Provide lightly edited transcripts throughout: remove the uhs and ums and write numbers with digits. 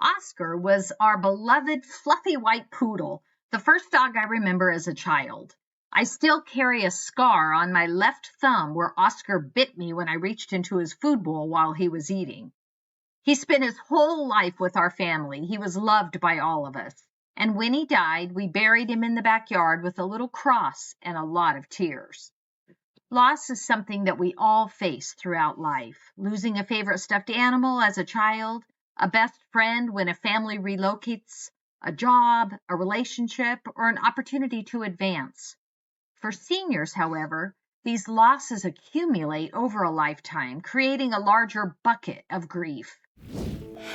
Oscar was our beloved fluffy white poodle, the first dog I remember as a child. I still carry a scar on my left thumb where Oscar bit me when I reached into his food bowl while he was eating. He spent his whole life with our family. He was loved by all of us. And when he died, we buried him in the backyard with a little cross and a lot of tears. Loss is something that we all face throughout life. Losing a favorite stuffed animal as a child, a best friend when a family relocates, a job, a relationship, or an opportunity to advance. For seniors, however, these losses accumulate over a lifetime, creating a larger bucket of grief.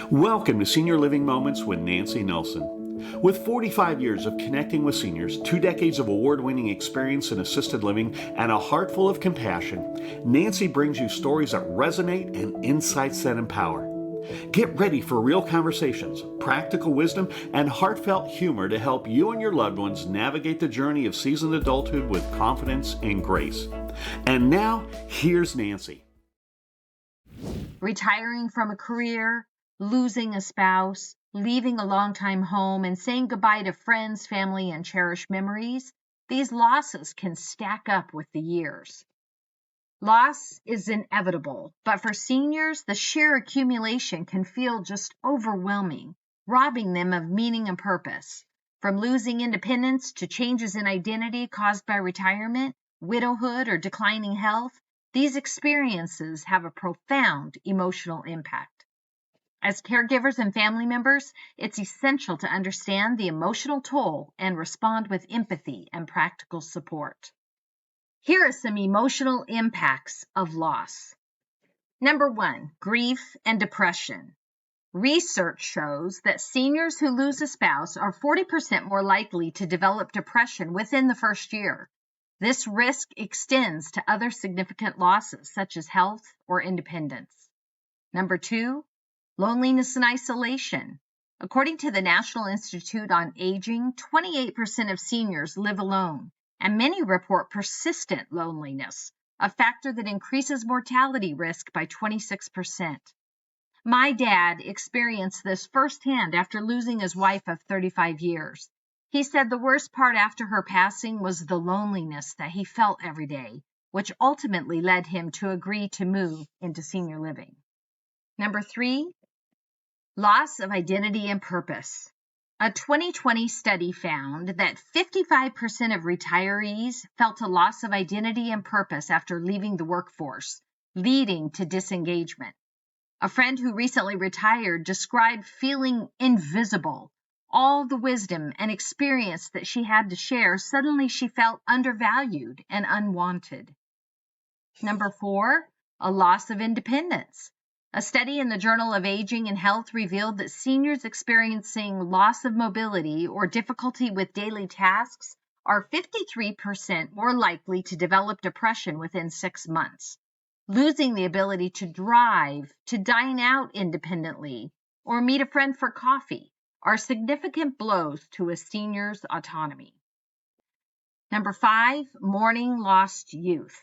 Welcome to Senior Living Moments with Nancy Nelson. With 45 years of connecting with seniors, 2 decades of award-winning experience in assisted living, and a heart full of compassion, Nancy brings you stories that resonate and insights that empower. Get ready for real conversations, practical wisdom, and heartfelt humor to help you and your loved ones navigate the journey of seasoned adulthood with confidence and grace. And now, here's Nancy. Retiring from a career, losing a spouse, leaving a longtime home, and saying goodbye to friends, family, and cherished memories, these losses can stack up with the years. Loss is inevitable, but for seniors, the sheer accumulation can feel just overwhelming, robbing them of meaning and purpose. From losing independence to changes in identity caused by retirement, widowhood, or declining health, these experiences have a profound emotional impact. As caregivers and family members, it's essential to understand the emotional toll and respond with empathy and practical support. Here are some emotional impacts of loss. Number 1, grief and depression. Research shows that seniors who lose a spouse are 40% more likely to develop depression within the first year. This risk extends to other significant losses such as health or independence. Number 2, loneliness and isolation. According to the National Institute on Aging, 28% of seniors live alone, and many report persistent loneliness, a factor that increases mortality risk by 26%. My dad experienced this firsthand after losing his wife of 35 years. He said the worst part after her passing was the loneliness that he felt every day, which ultimately led him to agree to move into senior living. Number 3, loss of identity and purpose. A 2020 study found that 55% of retirees felt a loss of identity and purpose after leaving the workforce, leading to disengagement. A friend who recently retired described feeling invisible. All the wisdom and experience that she had to share, suddenly she felt undervalued and unwanted. Number 4, a loss of independence. A study in the Journal of Aging and Health revealed that seniors experiencing loss of mobility or difficulty with daily tasks are 53% more likely to develop depression within 6 months. Losing the ability to drive, to dine out independently, or meet a friend for coffee are significant blows to a senior's autonomy. Number 5, mourning lost youth.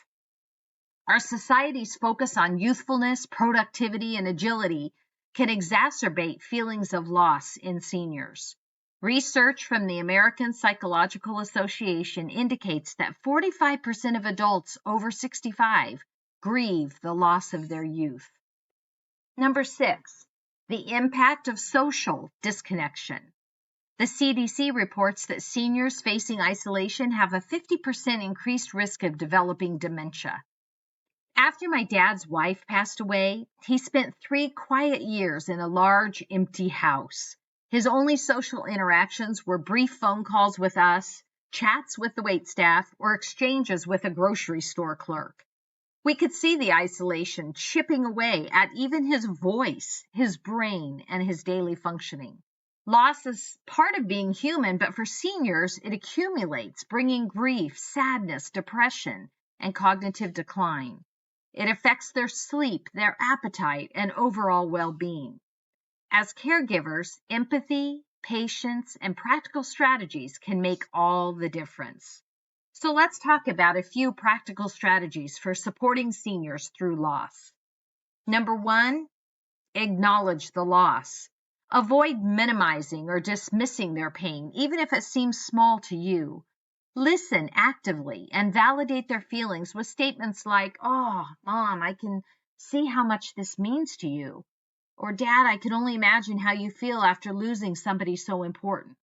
Our society's focus on youthfulness, productivity, and agility can exacerbate feelings of loss in seniors. Research from the American Psychological Association indicates that 45% of adults over 65 grieve the loss of their youth. Number 6, the impact of social disconnection. The CDC reports that seniors facing isolation have a 50% increased risk of developing dementia. After my dad's wife passed away, he spent 3 quiet years in a large, empty house. His only social interactions were brief phone calls with us, chats with the waitstaff, or exchanges with a grocery store clerk. We could see the isolation chipping away at even his voice, his brain, and his daily functioning. Loss is part of being human, but for seniors, it accumulates, bringing grief, sadness, depression, and cognitive decline. It affects their sleep, their appetite, and overall well-being. As caregivers, empathy, patience, and practical strategies can make all the difference. So let's talk about a few practical strategies for supporting seniors through loss. Number 1, acknowledge the loss. Avoid minimizing or dismissing their pain, even if it seems small to you. Listen actively and validate their feelings with statements like, "Oh, Mom, I can see how much this means to you." Or, "Dad, I can only imagine how you feel after losing somebody so important."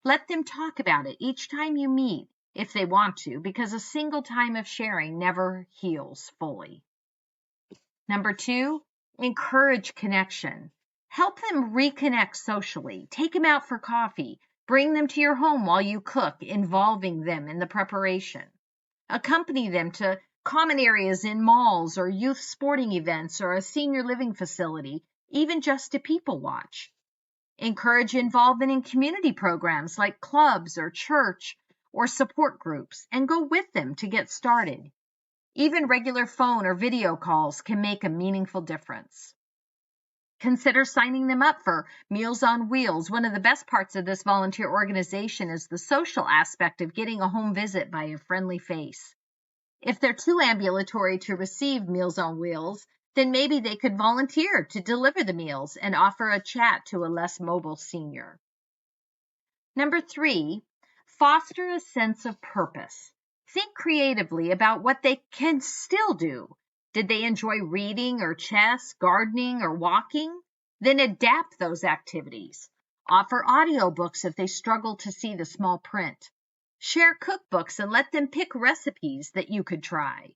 Let them talk about it each time you meet, if they want to, because a single time of sharing never heals fully. Number 2, encourage connection. Help them reconnect socially. Take them out for coffee. Bring them to your home while you cook, involving them in the preparation. Accompany them to common areas in malls or youth sporting events or a senior living facility, even just to people watch. Encourage involvement in community programs like clubs or church or support groups, and go with them to get started. Even regular phone or video calls can make a meaningful difference. Consider signing them up for Meals on Wheels. One of the best parts of this volunteer organization is the social aspect of getting a home visit by a friendly face. If they're too ambulatory to receive Meals on Wheels, then maybe they could volunteer to deliver the meals and offer a chat to a less mobile senior. Number 3, foster a sense of purpose. Think creatively about what they can still do. Did they enjoy reading or chess, gardening, or walking? Then adapt those activities. Offer audiobooks if they struggle to see the small print. Share cookbooks and let them pick recipes that you could try.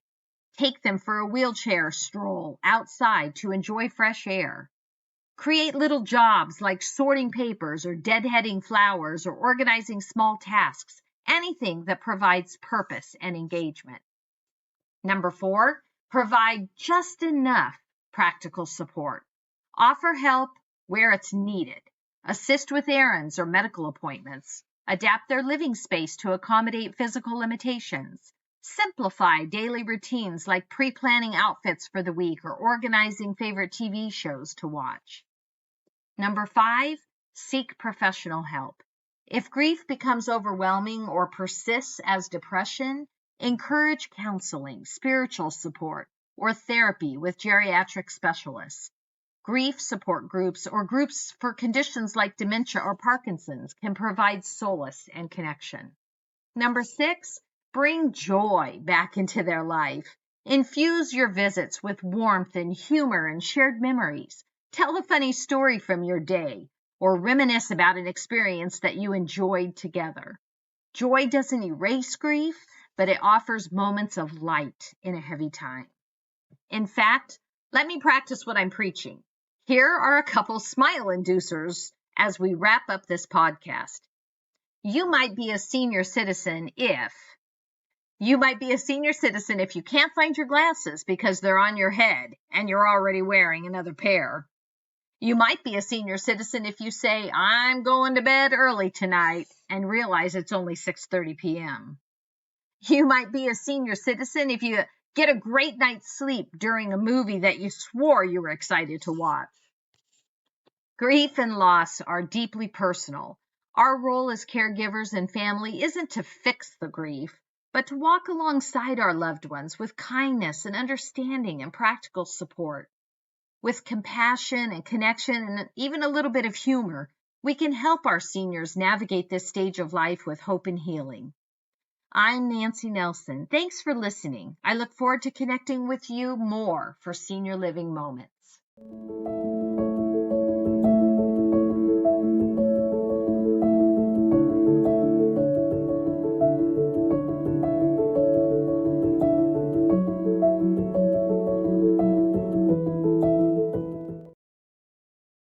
Take them for a wheelchair stroll outside to enjoy fresh air. Create little jobs like sorting papers or deadheading flowers or organizing small tasks, anything that provides purpose and engagement. Number 4, provide just enough practical support. Offer help where it's needed. Assist with errands or medical appointments. Adapt their living space to accommodate physical limitations. Simplify daily routines like pre-planning outfits for the week or organizing favorite TV shows to watch. Number 5, seek professional help. If grief becomes overwhelming or persists as depression, encourage counseling, spiritual support, or therapy with geriatric specialists. Grief support groups or groups for conditions like dementia or Parkinson's can provide solace and connection. Number 6, bring joy back into their life. Infuse your visits with warmth and humor and shared memories. Tell a funny story from your day or reminisce about an experience that you enjoyed together. Joy doesn't erase grief, but it offers moments of light in a heavy time. In fact, let me practice what I'm preaching. Here are a couple smile inducers as we wrap up this podcast. You might be a senior citizen if you can't find your glasses because they're on your head and you're already wearing another pair. You might be a senior citizen if you say, "I'm going to bed early tonight," and realize it's only 6:30 p.m. You might be a senior citizen if you get a great night's sleep during a movie that you swore you were excited to watch. Grief and loss are deeply personal. Our role as caregivers and family isn't to fix the grief, but to walk alongside our loved ones with kindness and understanding and practical support. With compassion and connection and even a little bit of humor, we can help our seniors navigate this stage of life with hope and healing. I'm Nancy Nelson. Thanks for listening. I look forward to connecting with you more for Senior Living Moments.